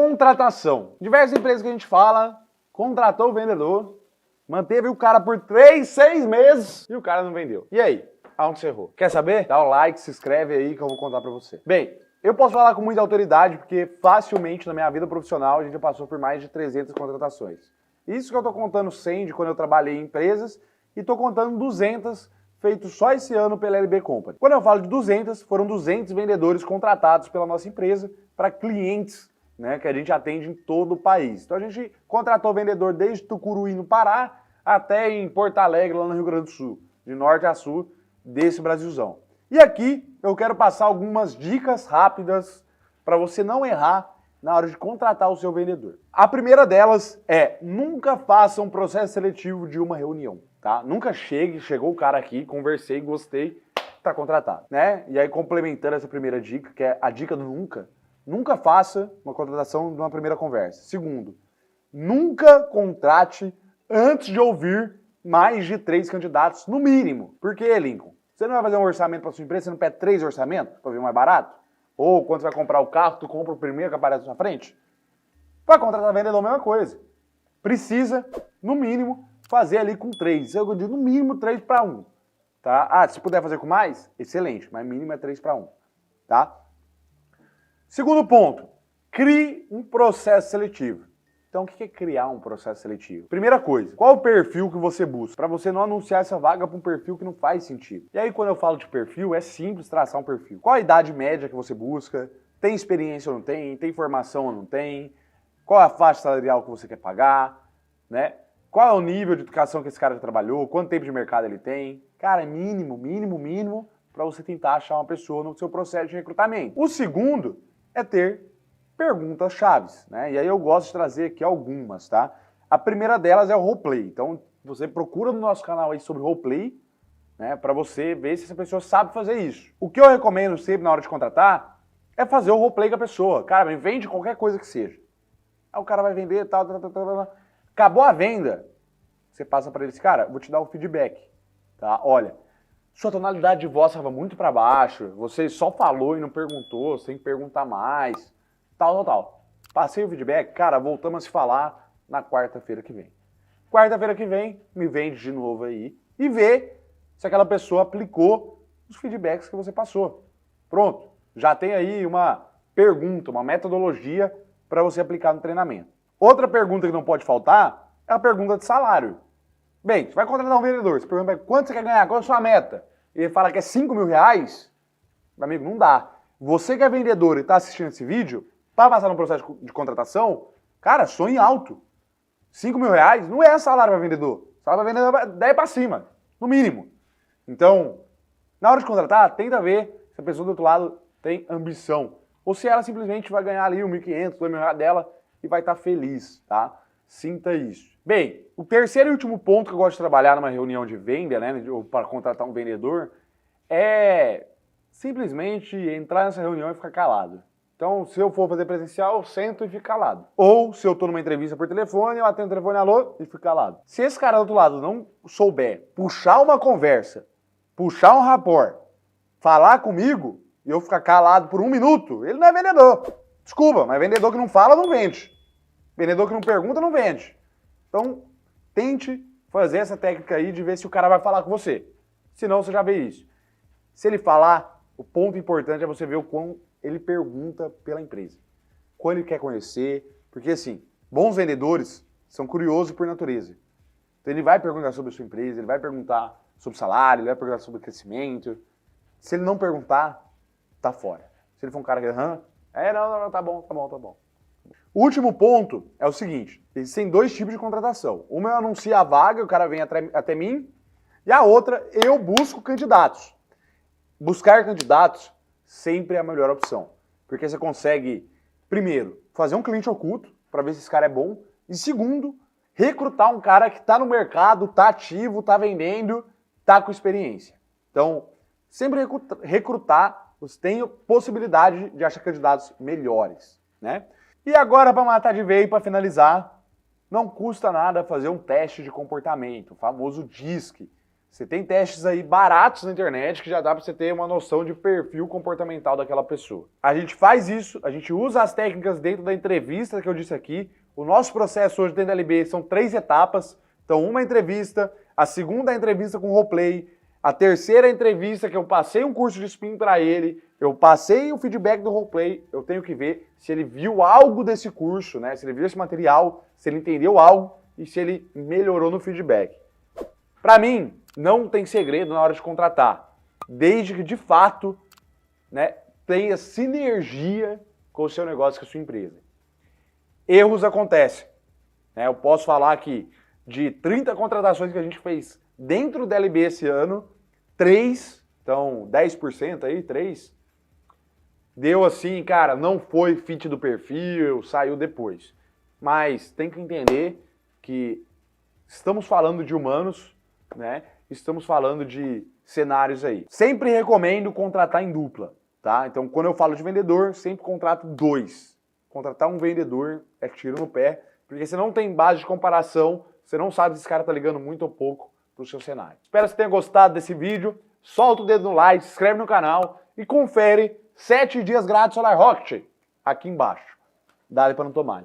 Contratação. Diversas empresas que a gente fala, contratou o vendedor, manteve o cara por 3, 6 meses e o cara não vendeu. E aí? Aonde você errou? Quer saber? Dá o like, se inscreve aí que eu vou contar pra você. Bem, eu posso falar com muita autoridade porque facilmente na minha vida profissional a gente já passou por mais de 300 contratações. Isso que eu tô contando 100 de quando eu trabalhei em empresas e tô contando 200 feitos só esse ano pela LB Company. Quando eu falo de 200, foram 200 vendedores contratados pela nossa empresa para clientes, né, que a gente atende em todo o país. Então a gente contratou vendedor desde Tucuruí, no Pará, até em Porto Alegre, lá no Rio Grande do Sul, de norte a sul desse Brasilzão. E aqui eu quero passar algumas dicas rápidas para você não errar na hora de contratar o seu vendedor. A primeira delas é, nunca faça um processo seletivo de uma reunião, tá? Nunca chegou o cara aqui, conversei, gostei, tá contratado, né? E aí complementando essa primeira dica, que é a dica do nunca, nunca faça uma contratação de uma primeira conversa. Segundo, nunca contrate antes de ouvir mais de 3 candidatos, no mínimo. Por quê, Lincoln? Você não vai fazer um orçamento para sua empresa, você não pede 3 orçamentos para ver mais barato? Ou quando você vai comprar o carro, tu compra o primeiro que aparece na sua frente? Para contratar vendedor, a mesma coisa. Precisa, no mínimo, fazer ali com 3. Eu digo, no mínimo, 3 para 1. Tá? Ah, se puder fazer com mais, excelente, mas mínimo é 3 para 1. Tá? Segundo ponto, crie um processo seletivo. Então, o que é criar um processo seletivo? Primeira coisa, qual o perfil que você busca? Para você não anunciar essa vaga para um perfil que não faz sentido. E aí, quando eu falo de perfil, é simples traçar um perfil. Qual a idade média que você busca? Tem experiência ou não tem? Tem formação ou não tem? Qual é a faixa salarial que você quer pagar? Né? Qual é o nível de educação que esse cara já trabalhou? Quanto tempo de mercado ele tem? Cara, é mínimo, para você tentar achar uma pessoa no seu processo de recrutamento. O segundo é ter perguntas chaves, né? E aí eu gosto de trazer aqui algumas, tá? A primeira delas é o roleplay. Então, você procura no nosso canal aí sobre roleplay, né? Para você ver se essa pessoa sabe fazer isso. O que eu recomendo sempre na hora de contratar é fazer o roleplay com a pessoa. Cara, vende qualquer coisa que seja. Aí o cara vai vender tal. Acabou a venda, você passa para ele assim, cara, vou te dar um feedback, tá? Olha, sua tonalidade de voz estava muito para baixo, você só falou e não perguntou, você tem que perguntar mais. Tal. Passei o feedback, cara, voltamos a se falar na quarta-feira que vem. Quarta-feira que vem, me vende de novo aí e vê se aquela pessoa aplicou os feedbacks que você passou. Pronto, já tem aí uma pergunta, uma metodologia para você aplicar no treinamento. Outra pergunta que não pode faltar é a pergunta de salário. Bem, você vai contratar um vendedor, você pergunta quanto você quer ganhar, qual é a sua meta? E ele fala que é 5 mil reais, meu amigo, não dá. Você que é vendedor e está assistindo esse vídeo, para passar no processo de contratação, cara, sonhe alto. 5 mil reais não é salário para vendedor. Salário para vendedor é 10 para cima, no mínimo. Então, na hora de contratar, tenta ver se a pessoa do outro lado tem ambição. Ou se ela simplesmente vai ganhar ali 1.500, 2.000 reais dela e vai estar feliz, tá? Sinta isso. Bem, o terceiro e último ponto que eu gosto de trabalhar numa reunião de venda, né, ou para contratar um vendedor, é simplesmente entrar nessa reunião e ficar calado. Então, se eu for fazer presencial, eu sento e fico calado. Ou, se eu estou numa entrevista por telefone, eu atendo o telefone, alô, e fico calado. Se esse cara do outro lado não souber puxar uma conversa, puxar um rapport, falar comigo, e eu ficar calado por 1 minuto, ele não é vendedor. Desculpa, mas vendedor que não fala, não vende. Vendedor que não pergunta, não vende. Então, tente fazer essa técnica aí de ver se o cara vai falar com você. Senão, você já vê isso. Se ele falar, o ponto importante é você ver o quão ele pergunta pela empresa. Quando ele quer conhecer, porque assim, bons vendedores são curiosos por natureza. Então ele vai perguntar sobre a sua empresa, ele vai perguntar sobre o salário, ele vai perguntar sobre o crescimento. Se ele não perguntar, tá fora. Se ele for um cara que, não, tá bom. O último ponto é o seguinte, existem 2 tipos de contratação. Uma eu anuncio a vaga, o cara vem até mim, e a outra eu busco candidatos. Buscar candidatos sempre é a melhor opção, porque você consegue, primeiro, fazer um cliente oculto para ver se esse cara é bom, e segundo, recrutar um cara que está no mercado, está ativo, está vendendo, está com experiência. Então, sempre recrutar, você tem possibilidade de achar candidatos melhores, né? E agora, para matar de vez, para finalizar, não custa nada fazer um teste de comportamento, o famoso DISC. Você tem testes aí baratos na internet que já dá para você ter uma noção de perfil comportamental daquela pessoa. A gente faz isso, a gente usa as técnicas dentro da entrevista que eu disse aqui. O nosso processo hoje dentro da LB são 3 etapas. Então, uma entrevista, a segunda entrevista com roleplay, a terceira entrevista que eu passei um curso de spin para ele, eu passei o feedback do roleplay, eu tenho que ver se ele viu algo desse curso, né? Se ele viu esse material, se ele entendeu algo e se ele melhorou no feedback. Para mim, não tem segredo na hora de contratar, desde que de fato, né, tenha sinergia com o seu negócio, com a sua empresa. Erros acontecem, né? Eu posso falar que de 30 contratações que a gente fez dentro da LB esse ano, 3, então 10% aí, 3, deu assim, cara, não foi fit do perfil, saiu depois. Mas tem que entender que estamos falando de humanos, né? Estamos falando de cenários aí. Sempre recomendo contratar em dupla, tá? Então, quando eu falo de vendedor, sempre contrato 2. Contratar um vendedor é tiro no pé, porque você não tem base de comparação, você não sabe se esse cara tá ligando muito ou pouco pro seu cenário. Espero que você tenha gostado desse vídeo. Solta o dedo no like, se inscreve no canal e confere 7 dias grátis Solar Rocket aqui embaixo. Dá-lhe para não tomar.